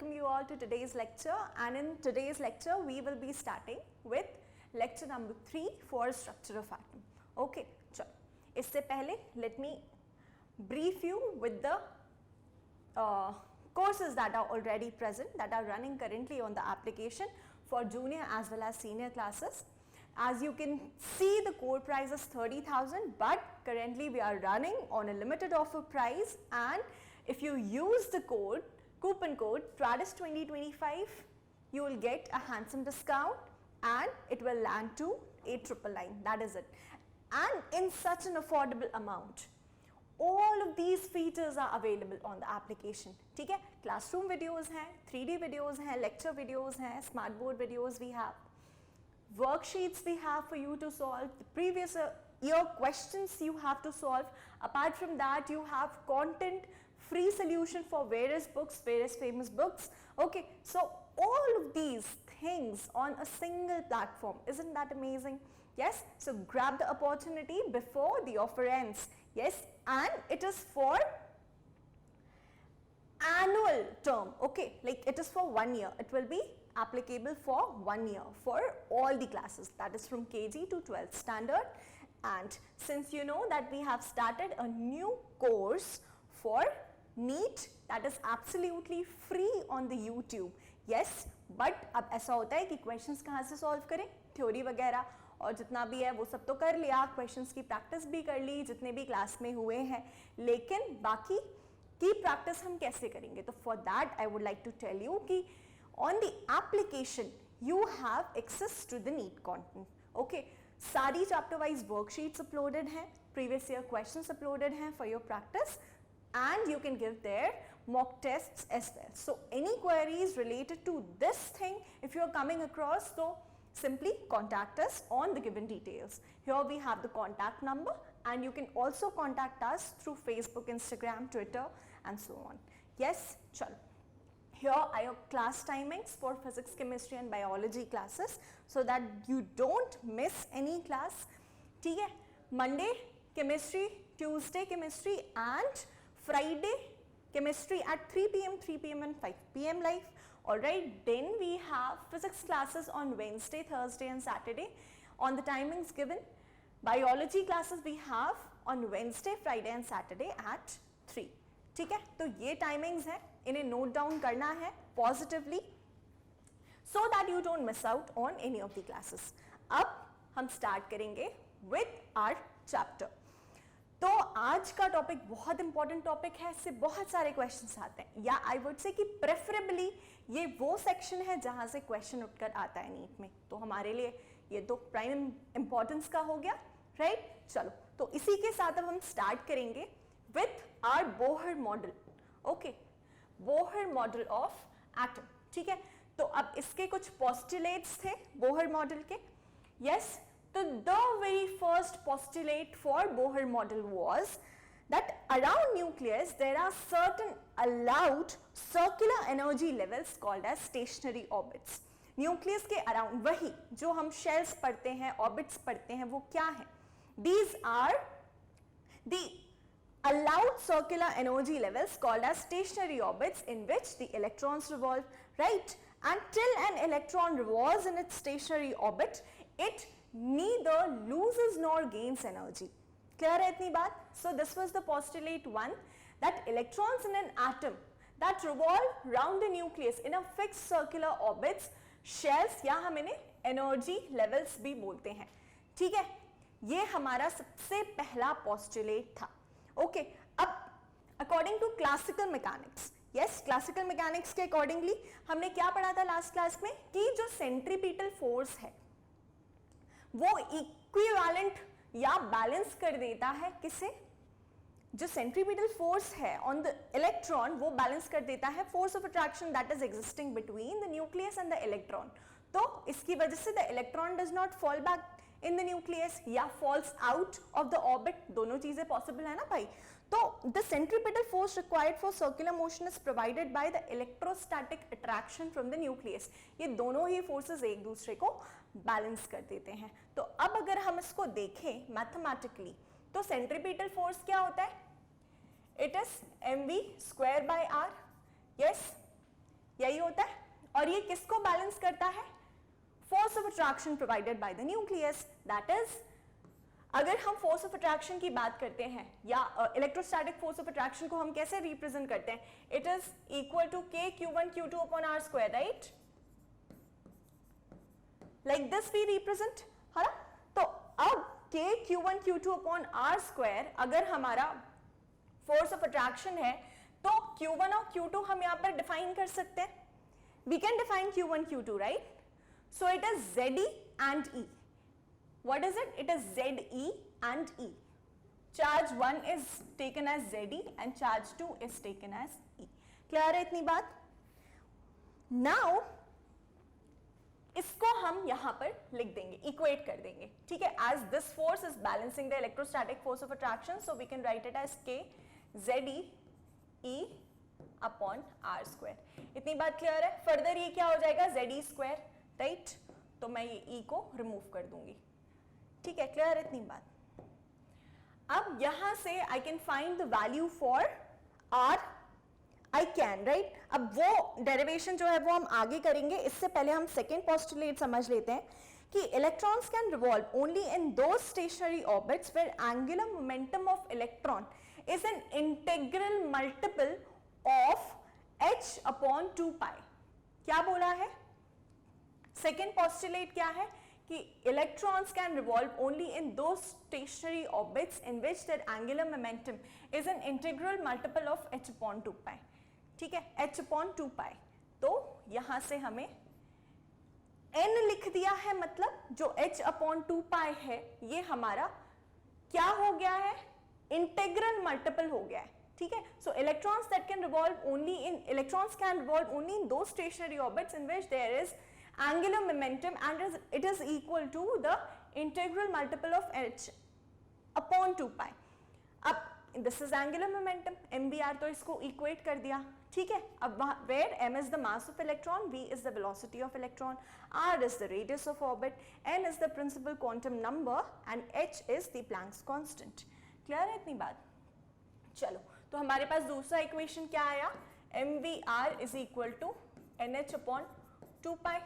welcome you all to today's lecture, and in today's lecture we will be starting with lecture number 3 for structure of atom. Okay, चलो इससे पहले let me brief you with the courses that are already present, that are running currently on the application for junior as well as senior classes. As you can see, the core price is 30,000, but currently we are running on a limited offer price, and if you use the coupon code TRADIS 2025, you will get a handsome discount and it will land to 8,999. That is it. And in such an affordable amount. All of these features are available on the application. ठीक है, classroom videos हैं, 3D videos हैं, lecture videos हैं, smart board videos we have, worksheets we have for you to solve, the previous year questions you have to solve. Apart from that, you have content, free solution for various books, various famous books. Okay, so all of these things on a single platform. Isn't that amazing? Yes, so grab the opportunity before the offer ends. Yes, and it is for annual term. Okay, like it is for 1 year. It will be applicable for 1 year for all the classes, that is from KG to 12th standard. And since you know that we have started a new course for NEET, that is absolutely free on the YouTube. Yes, but अब ऐसा होता है कि questions कहाँ से solve करें, theory वगैरह और जितना भी है वो सब तो कर लिया, questions की practice भी कर ली जितने भी class में हुए हैं, लेकिन बाकी की practice हम कैसे करेंगे? तो for that I would like to tell you कि on the application you have access to the NEET content. Okay, सारी chapter wise worksheets uploaded हैं, previous year questions uploaded हैं for your practice, and you can give their mock tests as well. So any queries related to this thing, if you are coming across, so simply contact us on the given details. Here we have the contact number, and you can also contact us through Facebook, Instagram, Twitter and so on. Yes, chalo. Here are your class timings for physics, chemistry and biology classes so that you don't miss any class. ठीक है, Monday chemistry, Tuesday chemistry and Friday chemistry at 3 p.m. and 5 p.m. live. Alright, then we have physics classes on Wednesday, Thursday and Saturday on the timings given. Biology classes we have on Wednesday, Friday and Saturday at 3. ठीक है, तो ये timings हैं, इन्हें note down करना है positively so that you don't miss out on any of the classes. अब हम start करेंगे with our chapter. तो आज का टॉपिक बहुत इंपॉर्टेंट टॉपिक है, इससे बहुत सारे क्वेश्चंस आते हैं, या आई वुड से कि प्रेफरेबली ये वो सेक्शन है जहां से क्वेश्चन उठकर आता है नीट में, तो हमारे लिए ये तो प्राइम इंपॉर्टेंस का हो गया, राइट? चलो, तो इसी के साथ अब हम स्टार्ट करेंगे with our Bohr model. Okay, Bohr model of atom. ठीक है, तो अब इसके कुछ पोस्टुलेट्स थे बोहर मॉडल के. Yes, so the very first postulate for Bohr model was that around nucleus there are certain allowed circular energy levels called as stationary orbits. Nucleus के around वही जो हम shells पढ़ते हैं, orbits पढ़ते हैं, वो क्या है? These are the allowed circular energy levels called as stationary orbits in which the electrons revolve, right? And till an electron revolves in its stationary orbit, it neither loses nor gains energy. Clear है इतनी बात? So this was the postulate 1, that electrons in an atom that revolve round the nucleus in a fixed circular orbits, shells, या हम इन्हें energy levels भी बोलते हैं. ठीक है, ये हमारा सबसे पहला postulate था. Okay, अब according to classical mechanics, yes, classical mechanics के accordingly हमने क्या पढ़ा था last class में कि जो centripetal force है वो इक्विवेलेंट या बैलेंस कर देता है किसे? जो सेंट्रीपिटल फोर्स है ऑन द इलेक्ट्रॉन वो बैलेंस कर देता है force of attraction that is existing between the nucleus and the electron. तो इसकी वजह से the electron does not fall back in the nucleus या falls out of the orbit. दोनों चीजें पॉसिबल है ना भाई. तो the centripetal force required for circular motion is provided by the electrostatic attraction from the nucleus. ये दोनों ही forces एक दूसरे को बैलेंस कर देते हैं. तो अब अगर हम इसको देखें मैथमेटिकली तो सेंट्रीपिटल फोर्स क्या होता है? It is mv square by r. Yes, यही होता है। और ये किसको बैलेंस करता है? Force of attraction provided by the nucleus, that is, अगर हम फोर्स ऑफ अट्रैक्शन की बात करते हैं या इलेक्ट्रोस्टैटिक फोर्स ऑफ अट्रैक्शन को हम कैसे रिप्रेजेंट करते हैं? It is equal to k q1 q2 upon r square, right? Like this we represent, है ना? तो अब k q1 q2 upon r square अगर हमारा फोर्स ऑफ अट्रैक्शन है तो q1 और q2 हम यहां पर डिफाइन कर सकते हैं. We can define q1 q2, right? So it is ze and e. What is it? It is ze and e. Charge 1 is taken as ze and charge 2 is taken as e. Clear है इतनी बात? Now इसको हम यहां पर लिख देंगे, equate कर देंगे, ठीक है? As this force is balancing the electrostatic force of attraction, so we can write it as k ze e upon R square. इतनी बात क्लियर है? फर्दर ये क्या हो जाएगा? Z square, right? तो मैं ये ई को रिमूव कर दूंगी, ठीक है? क्लियर है इतनी बात? अब यहां से I can find the value for R, I can, right? अब वो डेरिवेशन जो है वो हम आगे करेंगे, इससे पहले हम सेकेंड पोस्टुलेट समझ लेते हैं कि electrons can revolve only in those stationary orbits where angular momentum of electron is an integral multiple of h upon 2 pi. क्या बोला है? सेकेंड पोस्टुलेट क्या है कि electrons can revolve only in those stationary orbits in which their angular momentum is an integral multiple of h upon 2 pi, ठीक है? h upon 2 pi. तो यहां से हमें n लिख दिया है, मतलब जो h अपॉन 2 पाई है ये हमारा क्या हो गया है? इंटीग्रल मल्टीपल हो गया है, ठीक है? So electrons that can revolve only in electrons can revolve only in those stationary orbits in which there is angular momentum and it is equal to the integral multiple of h upon 2 pi. अब this is angular momentum, mvr, तो इसको equate कर दिया, ठीक है? अब where m is the mass of electron, v is the velocity of electron, r is the radius of orbit, n is the principal quantum number and h is the Planck's constant. Clear है इतनी बात? चलो, तो हमारे पास दूसरा equation क्या आया? mvr is equal to nh upon 2 pi,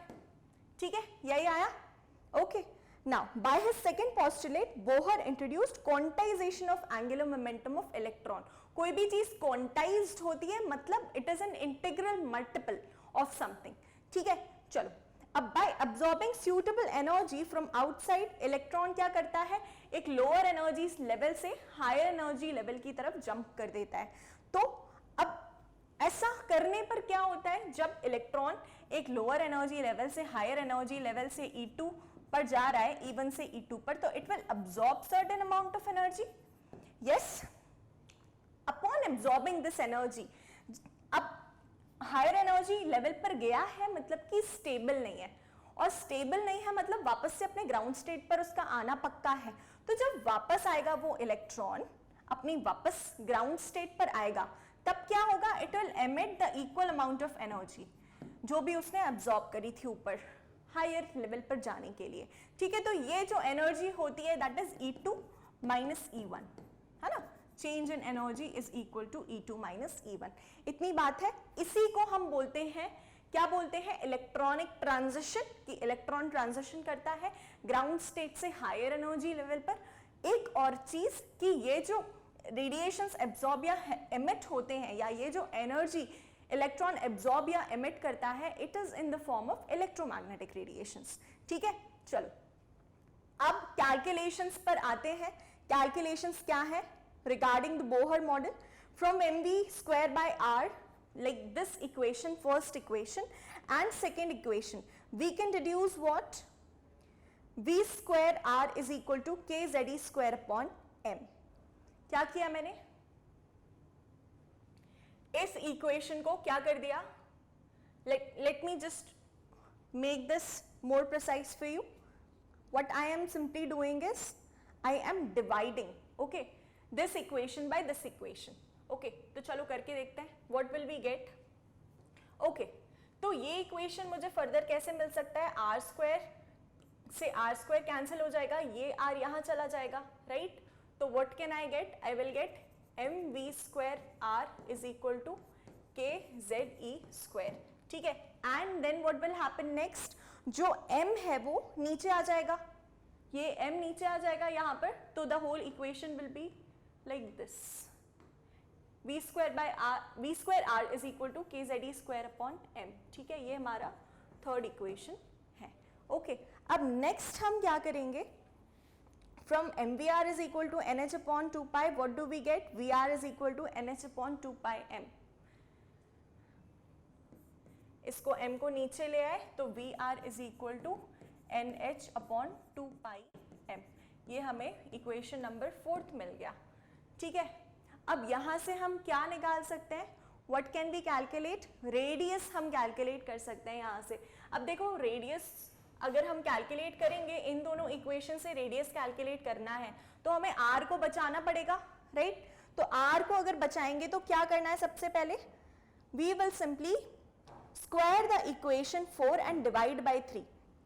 ठीक है? यही आया, okay? Now by his second postulate Bohr introduced quantization of angular momentum of electron. कोई भी चीज क्वांटाइज्ड होती है मतलब it is an integral multiple of something, ठीक है? चलो, अब by absorbing suitable energy from outside electron क्या करता है? एक लोअर एनर्जी लेवल से हायर एनर्जी लेवल की तरफ जंप कर देता है. तो अब ऐसा करने पर क्या होता है? जब इलेक्ट्रॉन एक लोअर एनर्जी लेवल से हायर एनर्जी लेवल से E2 पर जा रहा है, E1 से E2 पर, तो it will absorb certain amount of energy. Yes, upon absorbing this energy, अब हायर एनर्जी लेवल पर गया है मतलब कि स्टेबल नहीं है, और स्टेबल नहीं है मतलब वापस से अपने ग्राउंड स्टेट पर उसका आना पक्का है. तो जब वापस आएगा वो इलेक्ट्रॉन, अपनी वापस ग्राउंड स्टेट पर आएगा, तब क्या होगा? It will emit the equal amount of energy जो भी उसने अब्सॉर्ब करी थी ऊपर हायर लेवल पर जाने के लिए, ठीक है? तो ये जो एनर्जी होती है that is E2 minus E1, है ना? Change in energy is equal to E2 minus E1. इतनी बात है. इसी को हम बोलते हैं, क्या बोलते हैं? इलेक्ट्रॉनिक ट्रांजिशन, कि इलेक्ट्रॉन ट्रांजिशन करता है ग्राउंड स्टेट से हायर एनर्जी लेवल पर. एक और चीज कि ये जो रेडिएशंस एब्जॉर्ब या एमिट होते हैं, या ये जो एनर्जी इलेक्ट्रॉन एब्जॉर्ब या एमिट करता है, it is in the form of electromagnetic radiations, ठीक है? चलो, अब कैलकुलेशंस पर आते हैं. कैलकुलेशंस क्या है regarding the Bohr model? From mv square by r, like this equation, first equation and second equation, we can deduce what? v square r is equal to kze square upon m. क्या किया मैंने? इस equation को क्या कर दिया? Let me just make this more precise for you. What I am simply doing is I am dividing, okay, this equation by this equation. Okay, तो चलो करके देखते हैं. What will we get? Okay, तो ये इक्वेशन मुझे further कैसे मिल सकता है? आर स्क्वायर से आर स्क्वायर कैंसिल हो जाएगा, ये आर यहाँ चला जाएगा, राइट? तो what can I get? I will get mv square r is equal to kze square. ठीक है, and then what will happen next, जो m है वो नीचे आ जाएगा, ये m नीचे आ जाएगा यहाँ पर, तो the whole equation will be like this, v square r is equal to kze square upon m, ठीक है, ये हमारा थर्ड इक्वेशन है। ओके, अब नेक्स्ट हम क्या करेंगे, from mvr is equal to nh upon 2 pi, what do we get, vr is equal to nh upon 2 pi m, इसको m को नीचे ले आए तो vr is equal to nh upon 2 pi m, ये हमें इक्वेशन नंबर 4 मिल गया। ठीक है, अब यहाँ से हम क्या निकाल सकते हैं, what can be calculate, radius हम कैलकुलेट कर सकते हैं यहाँ से। अब देखो रेडियस अगर हम कैलकुलेट करेंगे, इन दोनों इक्वेशन से रेडियस कैलकुलेट करना है तो हमें r को बचाना पड़ेगा, राइट। तो r को अगर बचाएंगे तो क्या करना है, सबसे पहले we will simply square the equation 4 and divide by 3।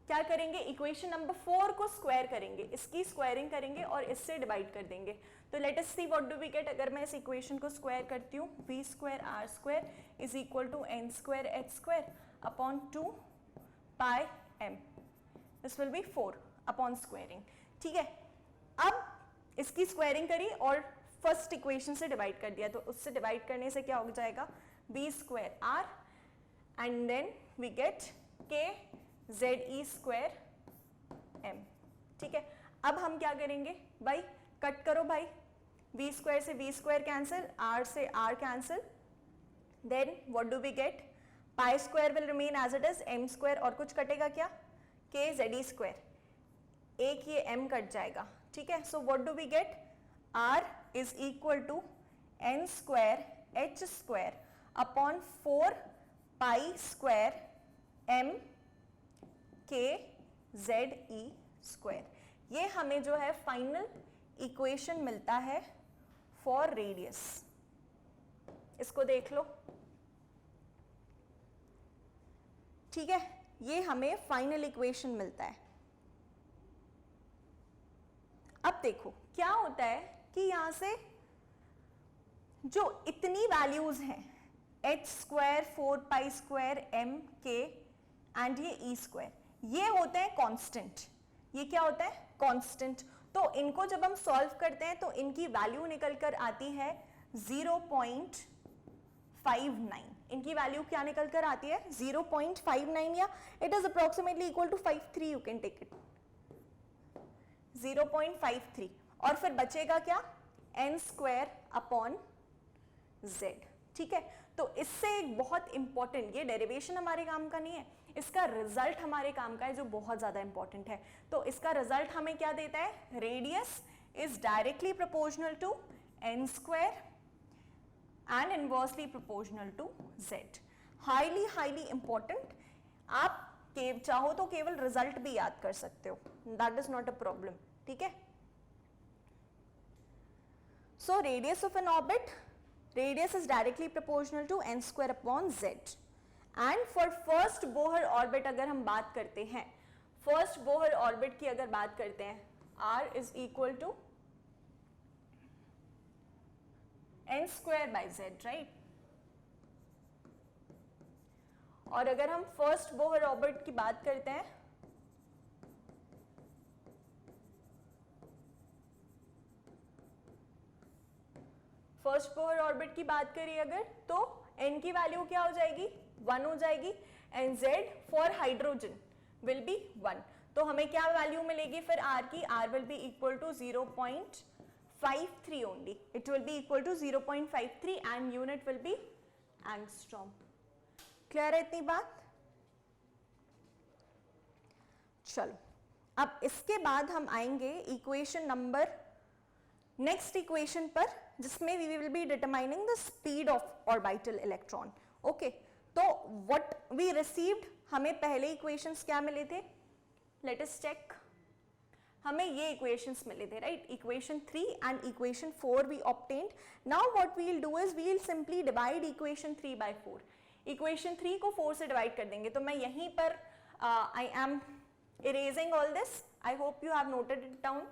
क्या करेंगे, इक्वेशन नंबर 4 को स्क्वायर करेंगे, इसकी स्क्वायरिंग करेंगे और इससे डिवाइड कर देंगे। तो let us see what do we get, अगर मैं इस इक्वेशन को स्क्वायर करती हूँ, v square r square is equal to n square h square upon 2 pi m, this will be 4 upon squaring. ठीक है, अब इसकी स्क्वायरिंग करी और फर्स्ट इक्वेशन से डिवाइड कर दिया, तो उससे डिवाइड करने से क्या हो जाएगा, v square r and then we get k ze square m। ठीक है, अब हम क्या करेंगे भाई, कट करो भाई, v स्क्वायर से v स्क्वायर कैंसिल, r से r cancel, then what do we get, pi square will remain as it is, m square और कुछ कटेगा क्या, k ze स्क्वायर, एक ये m कट जाएगा। ठीक है, so what do we get, r is equal to n square h square upon 4 pi square m k ze square, ये हमें जो है फाइनल इक्वेशन मिलता है फॉर रेडियस। इसको देख लो, ठीक है, ये हमें फाइनल इक्वेशन मिलता है। अब देखो क्या होता है कि यहां से जो इतनी वैल्यूज हैं, h square 4 pi square m k and ये e स्क्वायर, ये होते हैं कांस्टेंट। ये क्या होता है, कांस्टेंट। तो इनको जब हम सॉल्व करते हैं तो इनकी वैल्यू निकल कर आती है 0.59। इनकी वैल्यू क्या निकल कर आती है, 0.59, या it is approximately equal to 53, you can take it 0.53। और फिर बचेगा क्या, n स्क्वायर अपॉन z। ठीक है, तो इससे एक बहुत इंपॉर्टेंट, ये डेरिवेशन हमारे काम का नहीं है, इसका रिजल्ट हमारे काम का है, जो बहुत ज्यादा इंपॉर्टेंट है। तो इसका रिजल्ट हमें क्या देता है, radius is directly proportional to n square and inversely proportional to z। Highly important. आप चाहो तो केवल रिजल्ट भी याद कर सकते हो, that is not a problem. ठीक है, so radius of an orbit, radius is directly proportional to n square upon z। And for first Bohr orbit अगर हम बात करते हैं, फर्स्ट बोहर ऑर्बिट की अगर बात करते हैं, r is equal to n square by z, right. और अगर हम फर्स्ट बोहर ऑर्बिट की बात करते हैं, फर्स्ट बोहर ऑर्बिट की बात करिए अगर, तो n की वैल्यू क्या हो जाएगी, 1 हो जाएगी, and z for hydrogen will be 1। तो हमें क्या वैल्यू मिलेगी फिर r की, r will be equal to 0.53 only, it will be equal to 0.53 and unit will be angstrom. Clear है इतनी बात? चलो, अब इसके बाद हम आएंगे इक्वेशन नंबर, नेक्स्ट इक्वेशन पर, जिसमें we will be determining the speed of orbital electron. Okay, तो व्हाट वी रिसीव्ड, हमें पहले इक्वेशंस क्या मिले थे, लेट अस चेक। हमें ये इक्वेशंस मिले थे, right, equation 3 and equation 4 we obtained. Now what we will do is we will simply divide equation 3 by 4। Equation 3 को 4 से डिवाइड कर देंगे। तो मैं यहीं पर I am erasing all this, I hope you have noted it down.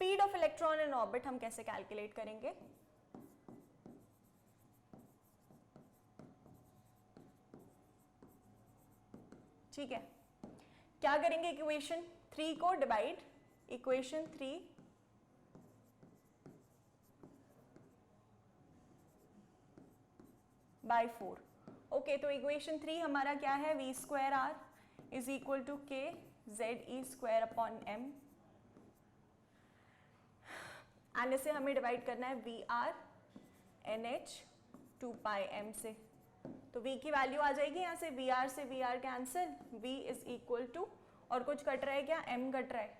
Speed of electron in orbit हम कैसे कैलकुलेट करेंगे? ठीक है, क्या करेंगे? इक्वेशन 3 को डिवाइड, इक्वेशन 3 बाय 4. ओके, तो इक्वेशन 3 हमारा क्या है? v square r is equal to k z e square upon m, and इसे हमें डिवाइड करना है v r n h 2 pi m से. तो v की वैल्यू आ जाएगी यहाँ से, वी आर से v r cancel, v is equal to, और कुछ कट रहा है क्या? m कट रहा है,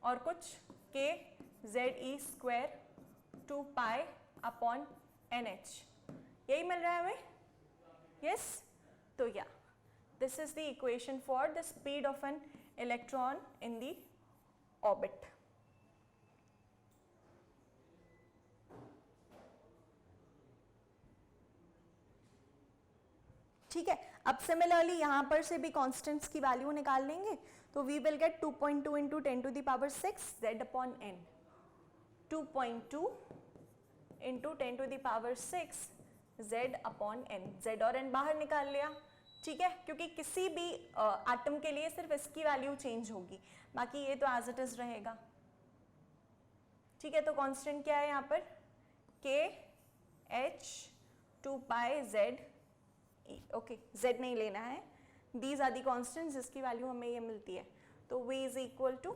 और कुछ k z e square 2 pi upon n h, यही मिल रहा है हमें. यस, तो या this is the equation for the speed of an electron in the orbit. ठीक है, अब सिमिलरली यहां पर से भी कांस्टेंट्स की वैल्यू निकाल लेंगे. तो we will get 2.2 into 10 to the power 6 z upon n, 2.2 into 10 to the power 6 z upon n. z और n बाहर निकाल लिया. ठीक है, क्योंकि किसी भी एटम के लिए सिर्फ इसकी वैल्यू चेंज होगी, बाकी ये तो एज इट इज रहेगा. ठीक है, तो कांस्टेंट क्या है यहाँ पर? k h 2 pi z. Okay, z नहीं लेना है, दीज आर दी कांस्टेंट्स जिसकी वैल्यू हमें ये मिलती है. तो v is equal to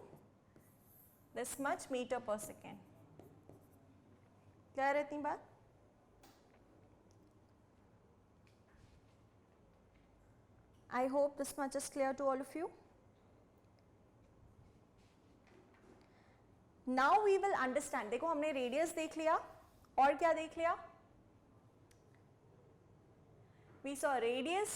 this much metre per second. क्या रहती बात? I hope this much is clear to all of you. Now we will understand. देखो हमने रेडियस देख लिया, और क्या देख लिया? We saw radius,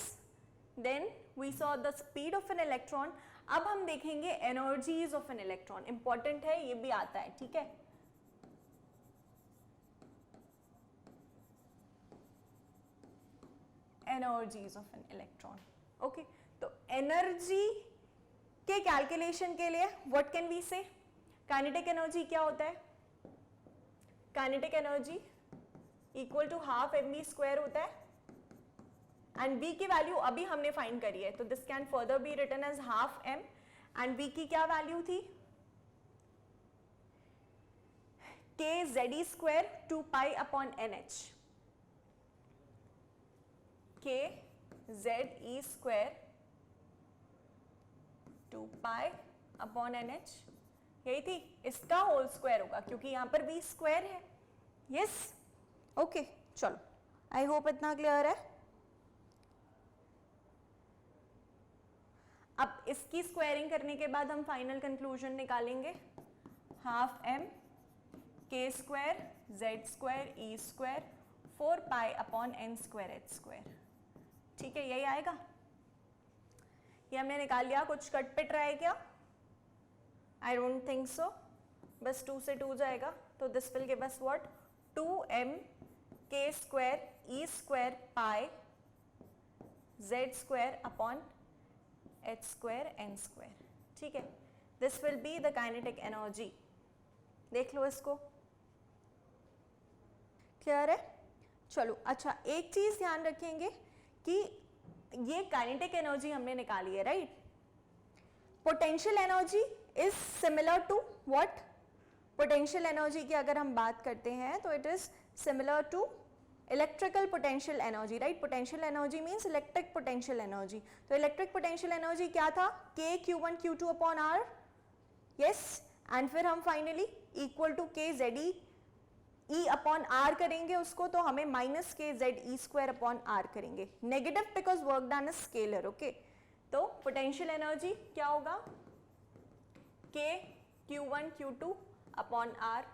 then we saw the speed of an electron. अब हम देखेंगे energies of an electron. Important है, ये भी आता है. ठीक है, energies of an electron. Okay, तो एनर्जी के कैलकुलेशन के लिए what can we say? Kinetic energy क्या होता है? Kinetic energy equal to half m v square होता है, एंड v की वैल्यू अभी हमने फाइंड करी है, तो this can further be written as half m, and v की क्या वैल्यू थी? k z e square 2 pi upon n h. k z e square 2 pi upon n h, यही थी. इसका होल स्क्वायर होगा क्योंकि यहां पर भी स्क्वायर है. यस, ओके, चलो, आई होप इतना क्लियर है. अब इसकी स्क्वायरिंग करने के बाद हम फाइनल कंक्लूजन निकालेंगे. Half m k square z square e square 4 pi upon n square h square. ठीक है, यही आएगा. ये हमने निकाल लिया. कुछ कट पिट रहा है क्या? I don't think so. बस 2 से 2 जाएगा, तो this will give us what? 2m k square e square pi z square upon h square n square. ठीक है, this will be the kinetic energy. देख लो इसको. क्लियर है? चलो, अच्छा, एक चीज ध्यान रखेंगे कि ये काइनेटिक एनर्जी हमने निकाली है, right? Potential energy is similar to what? Potential energy की अगर हम बात करते हैं तो it is similar to electrical potential energy, right? Potential energy means electric potential energy. तो इलेक्ट्रिक पोटेंशियल एनर्जी क्या था? k q1 q2 upon r. Yes, and फिर हम finally equal to k z e upon r करेंगे उसको, तो हमें minus k z e square upon r करेंगे. Negative because work done is scalar. Okay, तो पोटेंशियल एनर्जी क्या होगा? k q1 q2 upon r.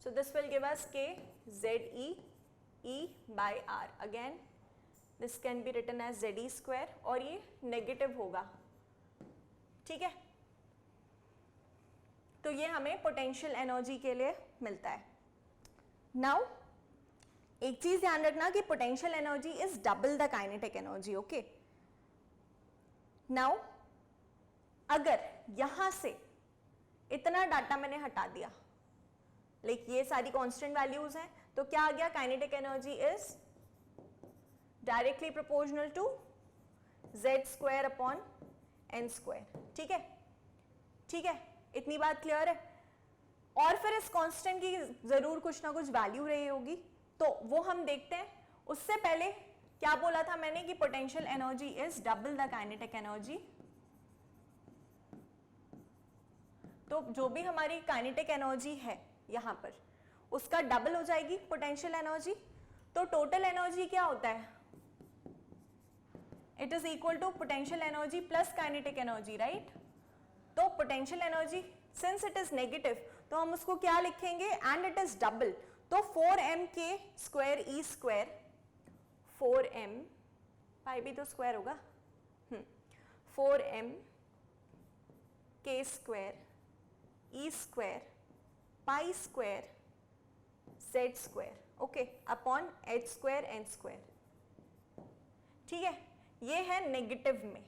So this will give us k z e by r. Again this can be written as z e square, और ये negative होगा. ठीक है, तो ये हमें पोटेंशियल एनर्जी के लिए मिलता है. नाउ एक चीज ध्यान रखना कि potential energy is double the kinetic energy. Okay, now अगर यहां से इतना डाटा मैंने हटा दिया, लाइक ये सारी कांस्टेंट वैल्यूज हैं, तो क्या आ गया, kinetic energy is directly proportional to z square upon n square. ठीक है, ठीक है, इतनी बात क्लियर है। और फिर इस कांस्टेंट की जरूर कुछ ना कुछ वैल्यू रही होगी, तो वो हम देखते हैं। उससे पहले क्या बोला था मैंने कि potential energy is double the kinetic energy. तो जो भी हमारी काइनेटिक एनर्जी है यहां पर, उसका डबल हो जाएगी पोटेंशियल एनर्जी। तो टोटल एनर्जी क्या होता है, it is equal to potential energy plus kinetic energy, right. तो potential energy since it is negative, तो हम उसको क्या लिखेंगे, एंड इट इज डबल, तो 4m k square e square, 4m pi भी तो स्क्वायर होगा, 4m k square e square pi square z square, okay, upon h square n square. ठीक है, ये है नेगेटिव में।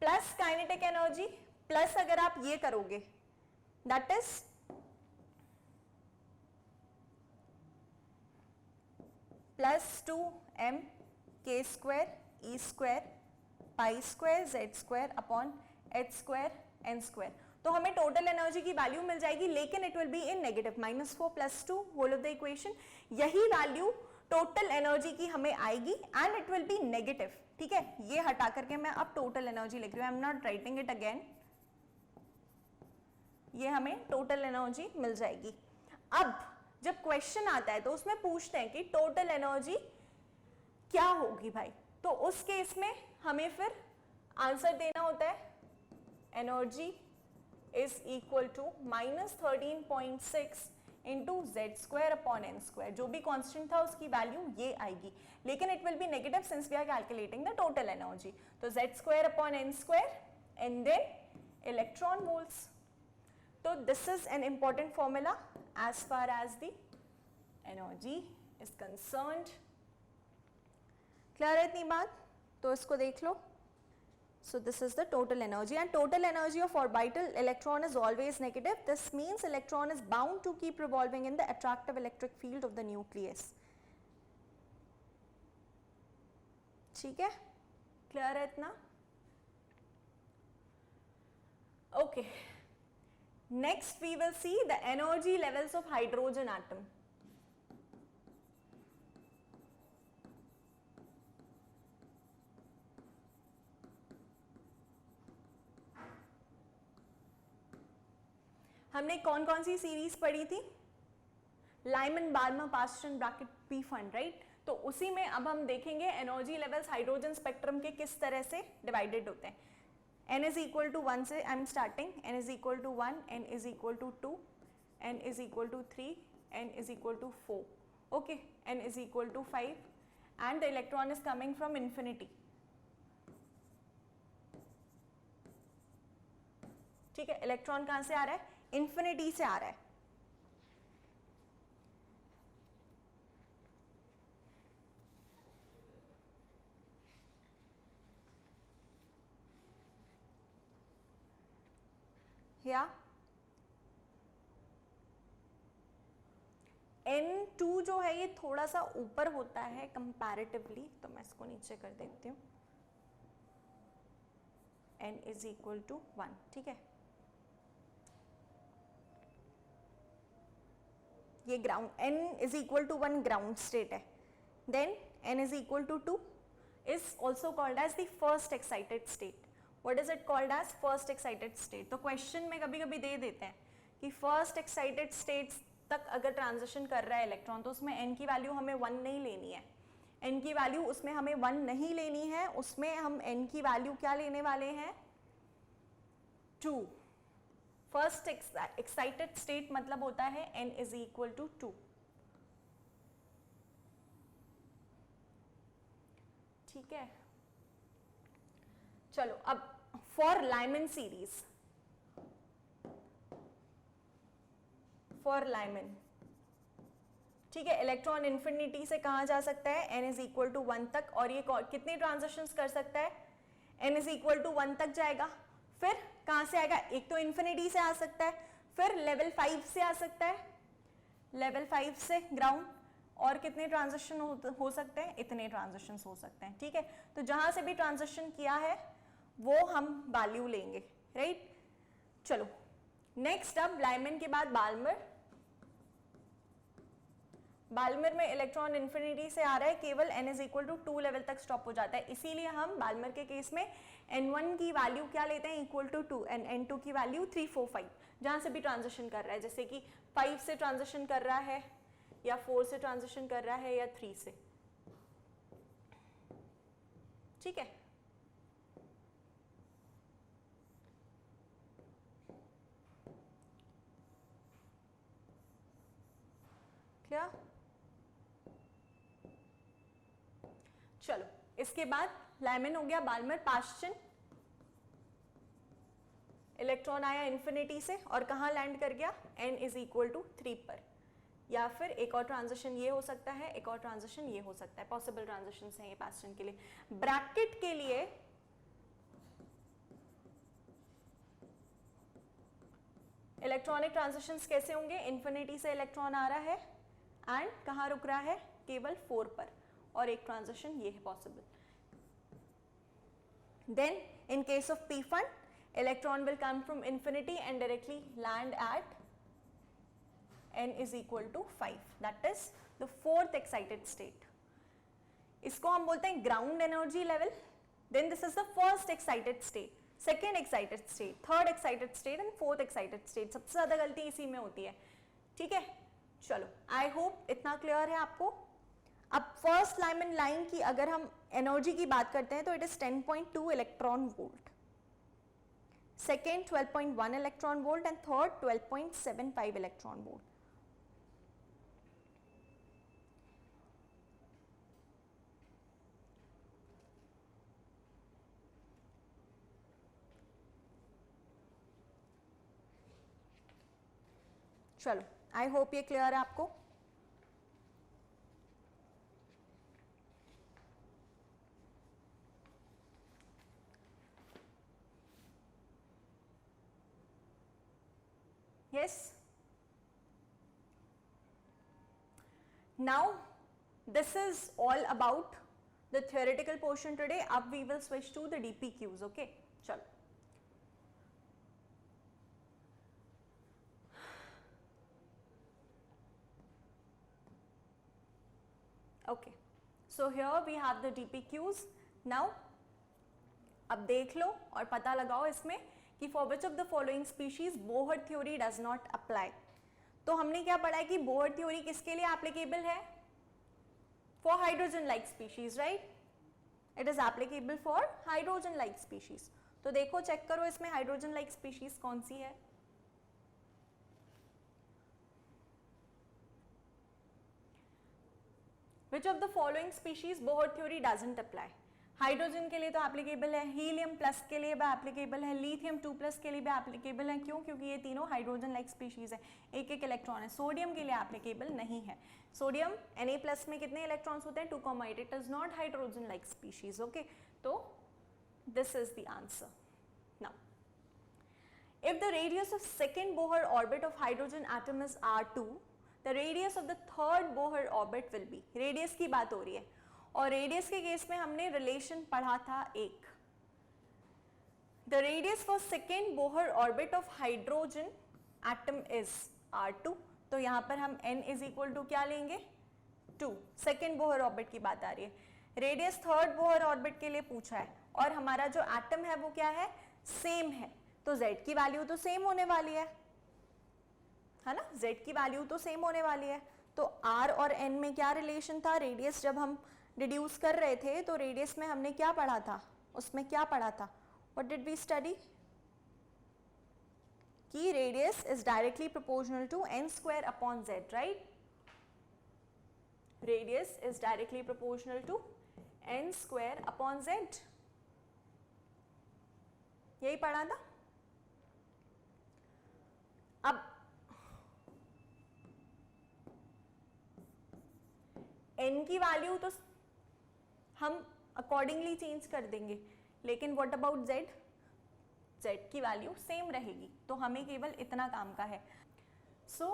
प्लस काइनेटिक एनर्जी, प्लस अगर आप ये करोगे that is plus 2m k square e square pi square z square upon h square n square. तो हमें टोटल एनर्जी की वैल्यू मिल जाएगी, लेकिन it will be in negative, -4 + 2 whole of the equation. यही वैल्यू टोटल एनर्जी की हमें आएगी and it will be negative. ठीक है, ये हटा करके मैं अब टोटल एनर्जी लिख रही हूँ, I am not writing it again. ये हमें टोटल एनर्जी मिल जाएगी। अब जब क्वेश्चन आता है तो उसमें पूछते हैं कि टोटल एनर्जी क्या होगी भाई, तो उस केस में हमें फिर आंसर देना होता है energy is equal to -13.6 into z square upon n square. जो भी कांस्टेंट था उसकी वैल्यू ये आएगी, लेकिन it will be negative since we are calculating the total energy. तो z square upon n square and then electron moles. तो this is an important formula as far as the energy is concerned. Clear है इतनी बात? तो इसको देख लो। So this is the total energy, and total energy of orbital electron is always negative. This means electron is bound to keep revolving in the attractive electric field of the nucleus. ठीक है, clear है इतना? Okay. Next we will see the energy levels of hydrogen atom. हमने कौन कौन सी series पढ़ी थी? Lyman, Barama, Paschen, bracket, P fund, right. तो उसी में अब हम देखेंगे एनर्जी लेवल्स हाइड्रोजन स्पेक्ट्रम के किस तरह से डिवाइडेड होते हैं। n इज इक्वल टू 1 से I am starting, n is equal to 1, n is equal to 2, n is equal to 3, n is equal to 4, okay, n is equal to 5 and the electron is coming from infinity. ठीक है, electron कहां से आ रहा है? Infinity से आ रहा है। या N2 जो है ये थोड़ा सा ऊपर होता है कंपैरेटिवली, तो मैं इसको नीचे कर देती हूँ। N इज इक्वल टू 1, ठीक है। ये ground, n is equal to 1 ground state है। Then n is equal to 2 is also called as the first excited state. What is it called as? First excited state. तो question में कभी कभी दे देते हैं कि फर्स्ट एक्साइटेड स्टेट तक अगर ट्रांजिशन कर रहा है इलेक्ट्रॉन, तो उसमें n की वैल्यू हमें 1 नहीं लेनी है। n की वैल्यू उसमें हमें 1 नहीं लेनी है, उसमें हम n की वैल्यू क्या लेने वाले हैं? 2। फर्स्ट एक्साइटेड स्टेट मतलब होता है n इज इक्वल टू 2। ठीक है, चलो अब for Lyman series, for Lyman, ठीक है, इलेक्ट्रॉन इन्फिनिटी से कहां जा सकता है? n इज इक्वल टू 1 तक। और ये कितनी ट्रांजिशंस कर सकता है? n इज इक्वल टू 1 तक जाएगा, फिर कहाँ से आएगा, एक तो इन्फिनिटी से आ सकता है, फिर लेवल 5 से आ सकता है, लेवल 5 से ग्राउंड, और कितने ट्रांजिशन हो सकते हैं, इतने ट्रांजिशन हो सकते हैं, ठीक है। तो जहां से भी ट्रांजिशन किया है वो हम वैल्यू लेंगे, राइट। चलो नेक्स्ट, अब लाइमन के बाद बाल्मर। बाल्मर में इलेक्ट्रॉन इन्फिनिटी से आ रहा है, केवल n is equal to 2 level तक स्टॉप हो जाता है, इसीलिए हम बाल्मर के केस में n1 की वैल्यू क्या लेते हैं, इक्वल टू 2, एंड n2 की वैल्यू 3, 4, 5, जहां से भी ट्रांजिशन कर रहा है, जैसे कि 5 से ट्रांजिशन कर रहा है, या 4 से ट्रांजिशन कर रहा है, या 3 से, ठीक है। क्लियर। चलो इसके बाद लाइमन हो गया, बाल्मर, पाश्चन। इलेक्ट्रॉन आया इन्फिनिटी से और कहां लैंड कर गया, n इज इक्वल टू 3 पर, या फिर एक और ट्रांजिशन ये हो सकता है, एक और ट्रांजिशन ये हो सकता है, पॉसिबल ट्रांजिशन हैं ये पास्टन के लिए। ब्रैकेट के लिए इलेक्ट्रॉनिक ट्रांजिशंस कैसे होंगे, इन्फिनिटी से इलेक्ट्रॉन आ रहा है एंड कहां रुक रहा है, केवल 4 पर, और एक ट्रांजिशन ये है possible. Then in case of p fund, electron will come from infinity and directly land at n is equal to 5, that is the 4th excited state. इसको हम बोलते हैं ground energy level. Then this is the first excited state, second excited state, third excited state and fourth excited state. सबसे ज़्यादा गलती इसी में होती है, ठीक है। चलो आई होप इतना क्लियर है आपको। अब फर्स्ट लाइमन लाइन की अगर हम एनर्जी की बात करते हैं तो it is 10.2 electron volt, second 12.1 electron volt and third 12.75 electron volt. चलो आई होप ये क्लियर है आपको। Yes. Now this is all about the theoretical portion today. Up we will switch to the DPQs. Okay, chalo. Okay, so here we have the DPQs. Now अब देख लो और पता लगाओ इसमें कि for which of the following species Bohr theory does not apply. तो हमने क्या पढ़ा है कि बोहर थ्योरी किसके लिए एप्लीकेबल है, for hydrogen like species, right. It is applicable for hydrogen like species. तो देखो चेक करो इसमें हाइड्रोजन लाइक स्पीशीज कौन सी है। विच of the following species Bohr theory doesn't apply. Hydrogen के लिए तो एप्लीकेबल है, हीलियम प्लस के लिए भी एप्लीकेबल है, लिथियम 2+ के लिए भी एप्लीकेबल है। क्यों? क्योंकि ये तीनों हाइड्रोजन लाइक स्पीशीज है, एक एक इलेक्ट्रॉन है। सोडियम के लिए एप्लीकेबल नहीं है। सोडियम Na+ में कितने इलेक्ट्रॉन्स होते हैं, 2,8। It is not hydrogen like species. Okay, तो this is the answer. Now if the radius of second Bohr orbit of hydrogen atom is r2, the radius of the third Bohr orbit will be, radius की बात हो रही है, और radius के case में हमने रिलेशन पढ़ा था एक, the radius for second Bohr orbit of hydrogen atom is r2। तो यहां पर हम n इज इक्वल टू क्या लेंगे, 2। सेकेंड बोहर ऑर्बिट की बात आ रही है। रेडियस थर्ड बोहर ऑर्बिट के लिए पूछा है, और हमारा जो एटम है वो क्या है, सेम है। तो z की वैल्यू तो सेम होने वाली है ना, z की वैल्यू तो सेम होने वाली है। तो r और n में क्या रिलेशन था, रेडियस जब हम डिड्यूस कर रहे थे तो रेडियस में हमने क्या पढ़ा था, उसमें क्या पढ़ा था, व्हाट डिड वी स्टडी, कि radius is directly proportional to n² upon z, right. Radius is directly proportional to n² upon z, यही पढ़ा था। अब n की वैल्यू तो हम अकॉर्डिंगली चेंज कर देंगे, लेकिन व्हाट अबाउट z, z की वैल्यू सेम रहेगी, तो हमें केवल इतना काम का है। सो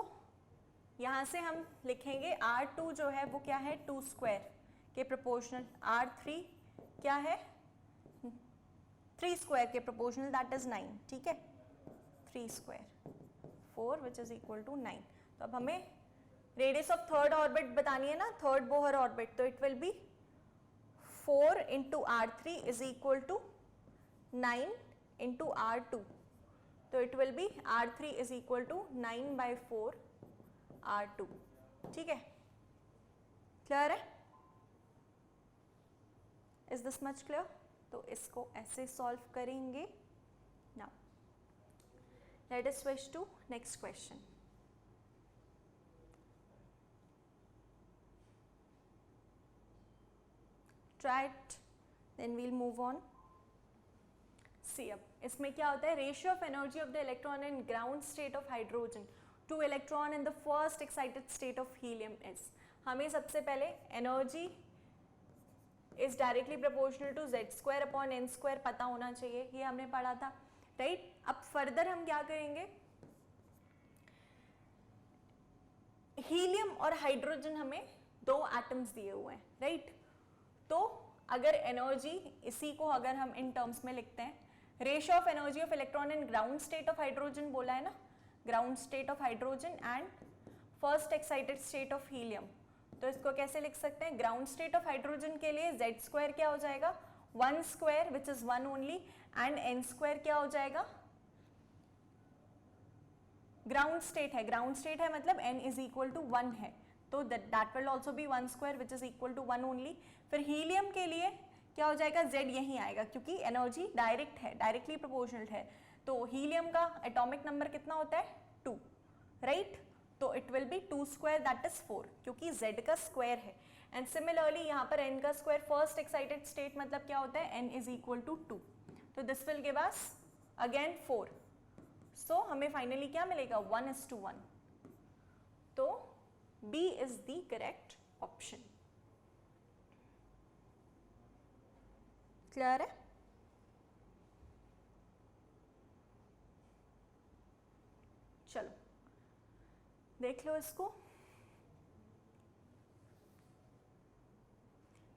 यहाँ से हम लिखेंगे R2 जो है वो क्या है 2 स्क्वायर के प्रोपोर्शनल, R3 क्या है 3 स्क्वायर के प्रोपोर्शनल दैट इज 9, ठीक है 3 square 4 which is equal to 9। तो अब हमें रेडियस ऑफ थर्ड ऑर्बिट बतानी है ना, थर्ड बोहर ऑर्बिट, तो it will be 4 into R3 is equal to 9 into R2, तो it will be R3 is equal to 9/4 R2, ठीक है, क्लियर है? Is this much clear? तो इसको ऐसे सॉल्व करेंगे। Now let us switch to next question. Try it then we'll move on. See अब इसमें क्या होता है, ratio of energy of the electron in ground state of hydrogen to electron in the first excited state of helium is. हमें सबसे पहले energy is directly proportional to z² upon n² पता होना चाहिए, ये हमने पढ़ा था, राइट? अब फर्दर हम क्या करेंगे, हीलियम और हाइड्रोजन हमें 2 एटम्स दिए हुए हैं, राइट? तो अगर एनर्जी इसी को अगर हम इन टर्म्स में लिखते हैं, ratio of energy of electron in ground state of hydrogen बोला है ना, ground state of hydrogen and first excited state of helium, तो इसको कैसे लिख सकते हैं, ग्राउंड स्टेट ऑफ हाइड्रोजन के लिए z² क्या हो जाएगा 1 square which is 1 only, and n² क्या हो जाएगा, ग्राउंड स्टेट है मतलब n इज इक्वल टू 1 है, तो that will also be 1 square which is equal to 1 only. फिर हीलियम के लिए क्या हो जाएगा, z यहीं आएगा क्योंकि एनर्जी डायरेक्ट है, डायरेक्टली प्रोपोर्शनल है, तो हीलियम का एटॉमिक नंबर कितना होता है 2, राइट? तो it will B 2 square that is 4 क्योंकि z का स्क्वायर है, एंड सिमिलरली यहाँ पर n का स्क्वायर फर्स्ट एक्साइटेड स्टेट मतलब क्या होता है n इज इक्वल टू 2, तो this will give us again 4, सो हमें फाइनली क्या मिलेगा 1:1, तो B is the correct option. Clear है? चलो देख लो इसको।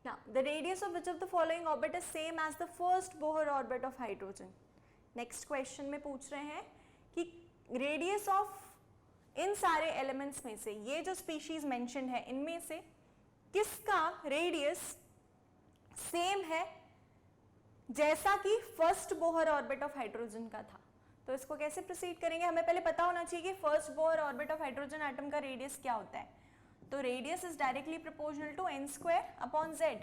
Now, the radius of which of the following orbit is same as the first Bohr orbit of hydrogen? Next question में पूछ रहे हैं कि radius of इन सारे elements में से ये जो species mentioned है इनमें से किसका radius same है जैसा कि first Bohr orbit of hydrogen का था? तो इसको कैसे प्रोसीड करेंगे, हमें पहले पता होना चाहिए कि first Bohr orbit of hydrogen atom का रेडियस क्या होता है, तो radius is directly proportional to n² upon z,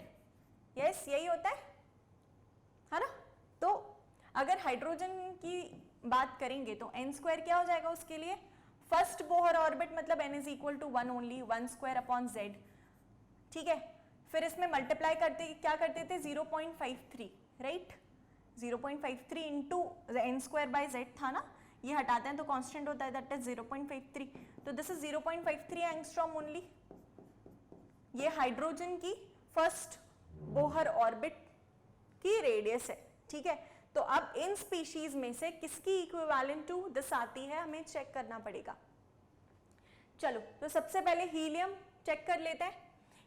yes यही होता है ना? तो अगर हाइड्रोजन की बात करेंगे तो n² क्या हो जाएगा उसके लिए, फर्स्ट बोहर ऑर्बिट मतलब n is equal to 1 only, 1² upon z, ठीक है? फिर इसमें मल्टीप्लाई करते क्या करते थे 0.53, right? 0.53 into n² by z था ना, ये हटाते हैं तो कांस्टेंट होता है दैट इज 0.53, तो दिस इज 0.53 एंगस्ट्रॉम ओनली। ये हाइड्रोजन की फर्स्ट बोहर ऑर्बिट की रेडियस है, ठीक है? तो अब इन स्पीशीज में से किसकी इक्विवेलेंट टू दिस आती है हमें चेक करना पड़ेगा। चलो तो सबसे पहले हीलियम चेक कर लेते हैं।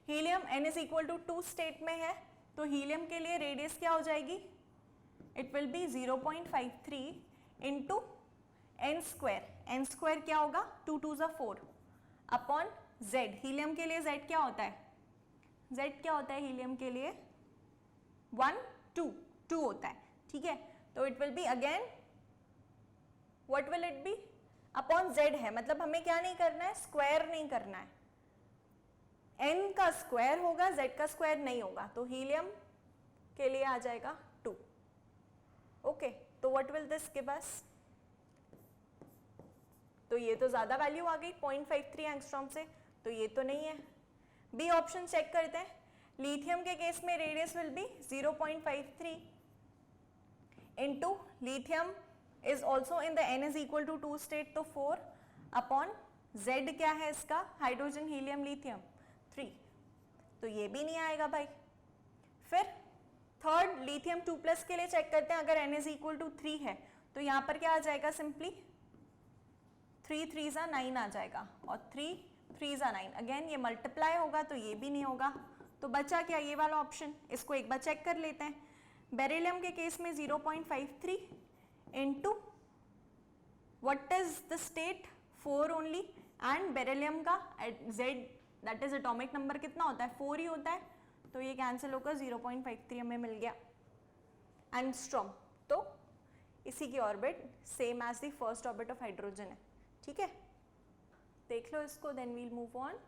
Helium n is equal to 2 state में है, तो हीलियम के लिए रेडियस क्या हो जाएगी, it will be 0.53 into n² क्या होगा 2 2 ज़ा 4 अपॉन z। हीलियम के लिए z क्या होता है, z क्या होता है हीलियम के लिए 1 2 होता है, ठीक है? तो it will be again what will it be upon z है, मतलब हमें क्या नहीं करना है, स्क्वायर नहीं करना है, n का स्क्वायर होगा z का स्क्वायर नहीं होगा, तो हीलियम के लिए आ जाएगा 2, ओके? तो what will this give us, तो ये तो ज्यादा वैल्यू आ गई 0.53 एंगस्ट्रॉम से, तो ये तो नहीं है। बी ऑप्शन चेक करते हैं। लिथियम के केस में radius will be 0.53 into lithium is also in the n is equal to 2 state, तो 4 अपॉन z क्या है इसका, हाइड्रोजन हीलियम लिथियम 3, तो ये भी नहीं आएगा भाई। फिर थर्ड लिथियम 2+ के लिए चेक करते हैं, अगर n इज इक्वल टू 3 है तो यहाँ पर क्या आ जाएगा, सिंपली 3 3 ज़ा 9 आ जाएगा और 3 3 ज़ा 9। अगेन ये मल्टीप्लाई होगा तो ये भी नहीं होगा, तो बचा क्या, ये वाला ऑप्शन। इसको एक बार चेक कर लेते हैं। बेरिलियम के केस में 0.53 into what is the state 4 only, and beryllium का Z that is atomic number कितना होता है, 4 ही होता है, तो ये कैंसिल होकर 0.53 हमें मिल गया। एंगस्ट्रॉम, तो इसी की orbit same as the first orbit of hydrogen है, ठीक है। देख लो इसको, देन वील मूव ऑन।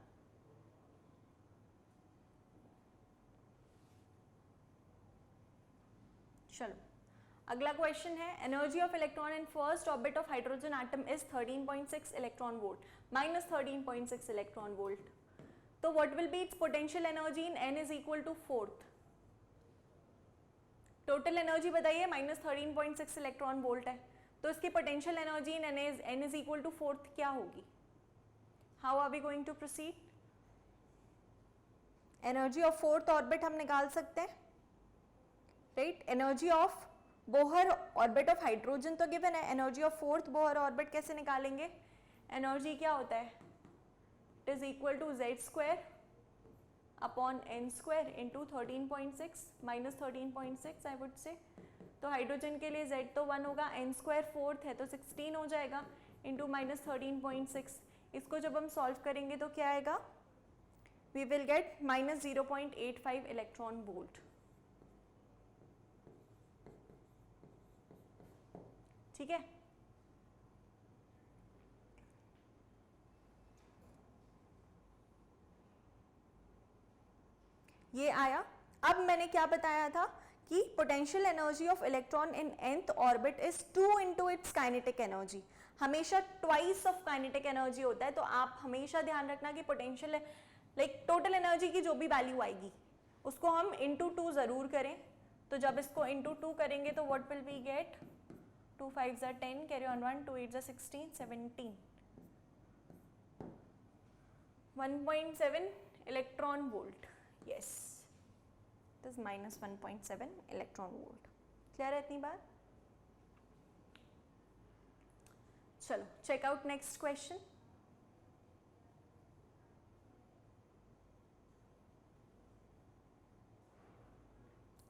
चलो अगला क्वेश्चन है, energy of electron in first orbit of hydrogen atom is 13.6 electron volt minus 13.6 electron volt. तो what will be its potential energy in n is equal to 4th। Total energy बताइए, minus 13.6 electron volt है, तो इसकी potential energy in n is equal to 4th क्या होगी। How are we going to proceed. Energy of fourth orbit हम निकाल सकते हैं, right. Energy of Bohr orbit of hydrogen तो गिवन है, energy of fourth Bohr orbit कैसे निकालेंगे। एनर्जी क्या होता है, it is equal to Z² upon n² into 13.6 minus 13.6 I would say. तो हाइड्रोजन के लिए Z तो 1 होगा, n² फोर्थ है तो 16 हो जाएगा, इंटू माइनस 13.6। इसको जब हम सॉल्व करेंगे तो क्या आएगा, we will get minus 0.85 electron volt, ठीक है। ये आया। अब मैंने क्या बताया था कि potential energy of electron in nth orbit is 2 into its kinetic energy. हमेशा ट्वाइस ऑफ काइनेटिक एनर्जी होता है, तो आप हमेशा ध्यान रखना कि पोटेंशियल लाइक टोटल एनर्जी की जो भी वैल्यू आएगी उसको हम इंटू 2 जरूर करें। तो जब इसको इंटू 2 करेंगे तो व्हाट विल वी गेट, 2 5 ज़ा 10, कैरी ऑन 1, 2 8 ज़ा 16, 17, 1.7 electron volt. Yes, it is minus 1.7 electron volt. Clear है इतनी बात। चलो चेक आउट नेक्स्ट क्वेश्चन।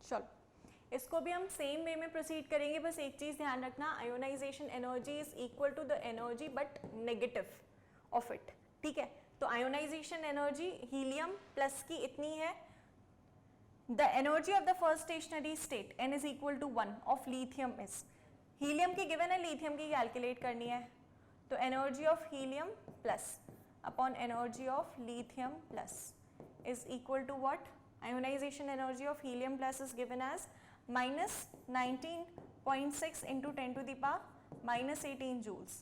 चलो इसको भी हम सेम वे में प्रोसीड करेंगे, बस एक चीज ध्यान रखना, ionisation energy is equal to the energy but negative of it, ठीक है। तो आयोनाइजेशन एनर्जी हीलियम प्लस की इतनी है, the energy of the first stationary state n is equal to 1 of lithium is, helium की गिवन है, lithium की calculate करनी है, तो energy of helium plus upon energy of lithium plus is equal to what, ionisation energy of helium plus is given as minus 19.6 into 10 to the power minus 18 joules.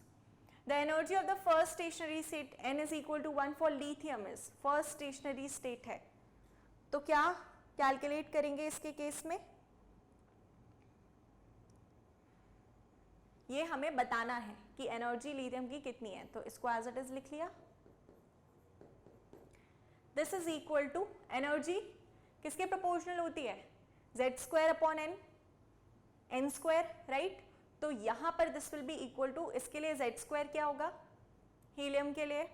The energy of the first stationary state n is equal to 1 for lithium is first stationary state है, तो क्या calculate करेंगे इसके case में, ये हमें बताना है कि एनर्जी लिथियम की कितनी है, तो इसको एज इट इज लिख लिया। This is equal to energy किसके प्रोपोर्शनल होती है, Z² upon n square, right. तो यहां पर this will be equal to, इसके लिए Z² क्या होगा, हीलियम के लिए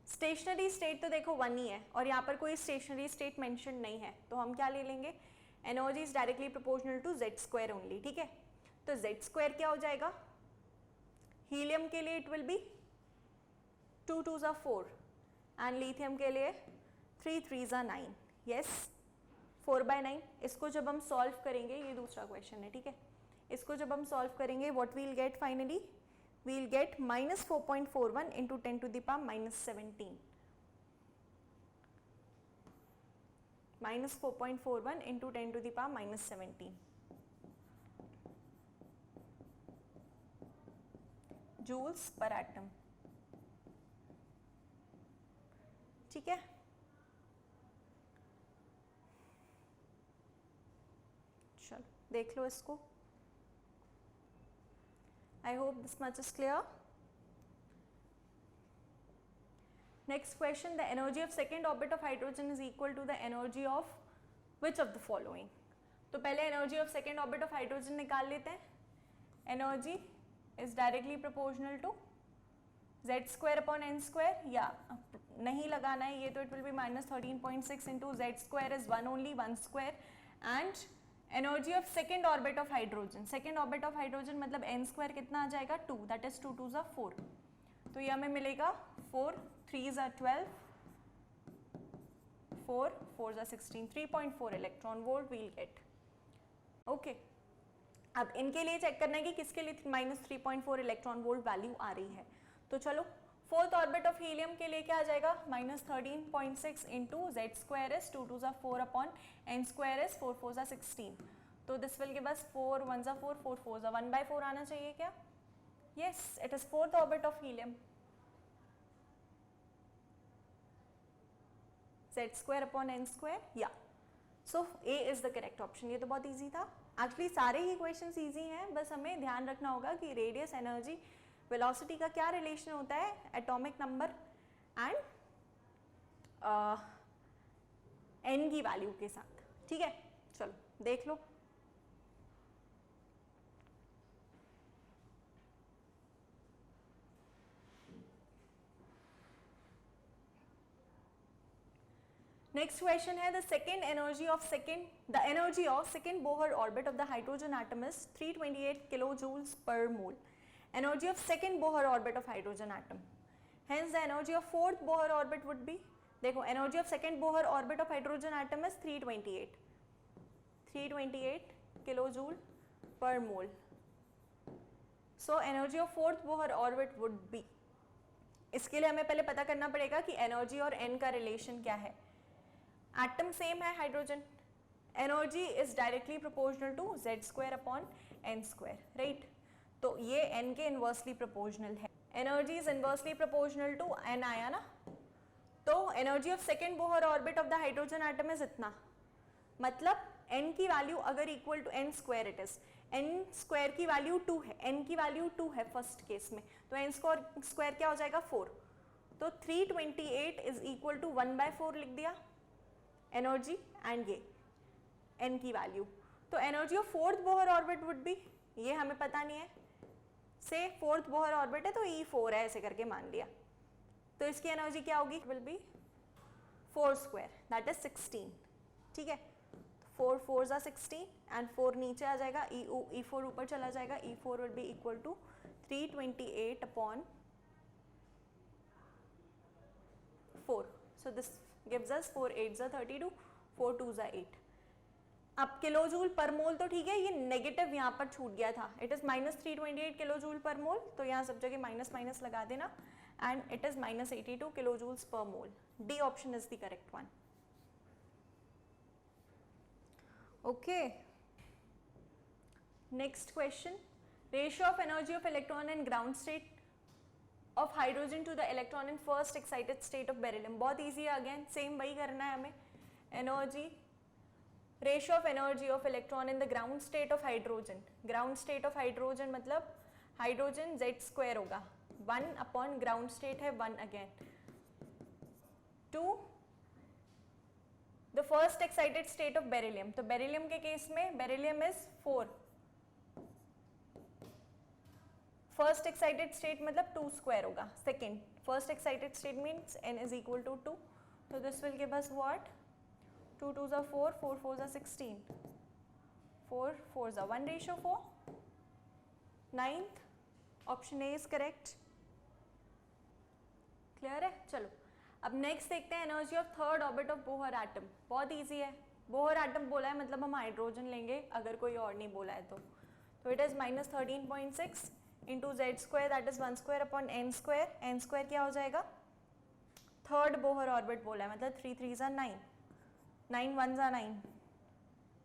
स्टेशनरी स्टेट तो देखो 1 ही है और यहाँ पर कोई स्टेशनरी स्टेट मेंशन नहीं है, तो हम क्या ले लेंगे, energy is directly proportional to Z² only, ठीक है। तो Z² क्या हो जाएगा, हीलियम के लिए इट विल बी 2 2 ज़ा 4 एंड लिथियम के लिए 3 3 ज़ा 9, यस 4/9। इसको जब हम सॉल्व करेंगे, ये दूसरा क्वेश्चन है, ठीक है, इसको जब हम सॉल्व करेंगे what we'll get finally, we'll get minus 4.41 into 10 to the power minus 17, minus 4.41 into 10 to the power minus 17 joules per atom, ठीक है। चलो देख लो इसको, I hope this much is clear. Next question, the energy of second orbit of hydrogen is equal to the energy of which of the following. तो पहले energy of second orbit of hydrogen निकाल लेते हैं। Energy is directly proportional to z square upon n square, या नहीं लगाना है ये तो it will be -13.6 into z square is 1 only 1 square, and energy of second orbit of hydrogen, second orbit of hydrogen मतलब n स्क्वायर कितना आ जाएगा 2, दैट इज 2 2 4, तो ये हमें मिलेगा 4 3 12, 4 4 16, 3.4 electron volt we'll get. Okay, अब इनके लिए चेक करना है कि किसके लिए -3.4 इलेक्ट्रॉन वोल्ट वैल्यू आ रही है। तो चलो फोर्थ ऑर्बिट ऑफ हीलियम के लिए क्या आ जाएगा -13.6 into z square is 2 2 4 upon n square is 4 4 16, तो दिस विल गिव अस 4 1 4 4 4 1/4 आना चाहिए क्या? Yes, it is fourth orbit of helium, z square upon n square, या सो A is the correct option. ये तो बहुत इजी था, एक्चुअली सारे ही क्वेश्चंस इजी हैं, बस हमें ध्यान रखना होगा कि रेडियस, एनर्जी, वेलोसिटी का क्या रिलेशन होता है एटॉमिक नंबर एंड n की वैल्यू के साथ। ठीक है, चलो देख लो। नेक्स्ट क्वेश्चन है the energy of second Bohr orbit of the hydrogen atom is 328 kilo joules per mole. Energy of second Bohr orbit of hydrogen atom. Hence, the energy of fourth Bohr orbit would be, देखो energy of second Bohr orbit of hydrogen atom is 328 kilojoule per mole. So, energy of fourth Bohr orbit would be, इसके लिए हमें पहले पता करना पड़ेगा कि energy और n का relation क्या है। Atom same है hydrogen. Energy is directly proportional to z square upon n square, right? तो ये n के इन्वर्सली प्रोपोर्शनल है, energy is inversely proportional to n आया ना, तो energy of second Bohr orbit of the hydrogen atom is इतना, मतलब n की वैल्यू अगर equal to n square, it is n square की वैल्यू 2 है, n की वैल्यू 2 है फर्स्ट केस में, तो n स्क्वायर क्या हो जाएगा 4, तो 328 इज इक्वल टू 1/4 लिख दिया एनर्जी एंड ये n की वैल्यू। तो energy of fourth Bohr orbit would be, ये हमें पता नहीं है, से फोर्थ बोहर ऑर्बिट है तो E4 है ऐसे करके मान लिया, तो इसकी एनर्जी क्या होगी, will be 4 square that is 16। ठीक है, 4 4 16 एंड 4 नीचे आ जाएगा, E4 ऊपर चला जाएगा, E4 will be equal to 328 upon 4, so this gives us 4 8 32, 4 2 8। अब किलो जूल पर मोल तो ठीक है, ये नेगेटिव यहाँ पर छूट गया था, इट इज -328 किलो जूल पर मोल, तो यहाँ सब जगह माइनस माइनस लगा देना, and it is -82 kilo joules per mole. D option is the correct one. Okay, next question, ratio of energy of electron in ground state of hydrogen to the electron in first excited state of beryllium. बहुत easy है, again same वही करना है हमें, energy, ratio of energy of electron in the ground state of hydrogen, ground state of hydrogen मतलब hydrogen z square होगा, 1 upon ground state है 1 again, to the first excited state of beryllium, तो beryllium के case में beryllium is 4, first excited state मतलब 2 square होगा, second first excited state means n is equal to 2, तो this will give us what, 2 2 4, 4 4 16, 4 4 1 ratio 4, 9th option A is correct. Clear है? चलो अब next देखते हैं energy of third orbit of Bohr atom. बहुत easy है, Bohr atom बोला है मतलब हम हाइड्रोजन लेंगे, अगर कोई और नहीं बोला है तो it is -13.6 into z square that is 1 square upon n square, n square क्या हो जाएगा, थर्ड बोहर ऑर्बिट बोला है मतलब 3 3 9, 9 1 9,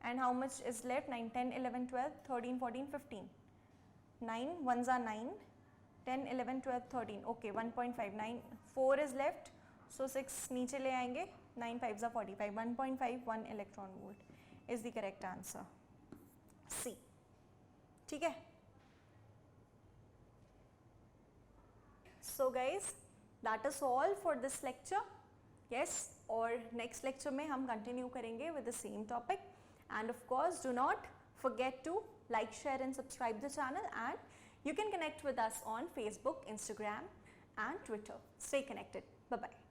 and how much is left, 9 10 11 12 13 14 15, 9 1 9, 10 11 12 13, okay 1.5, 9 4 is left, so 6 नीचे ले आएंगे, 9 5 45, 1.5 1 electron volt is the correct answer, C। ठीक है, so guys that is all for this lecture। yes, और नेक्स्ट लेक्चर में हम कंटिन्यू करेंगे with the same topic, end of course do not forget to like, share and subscribe the channel, and you can connect with us on Facebook, Instagram and Twitter. Stay connected. Bye-bye.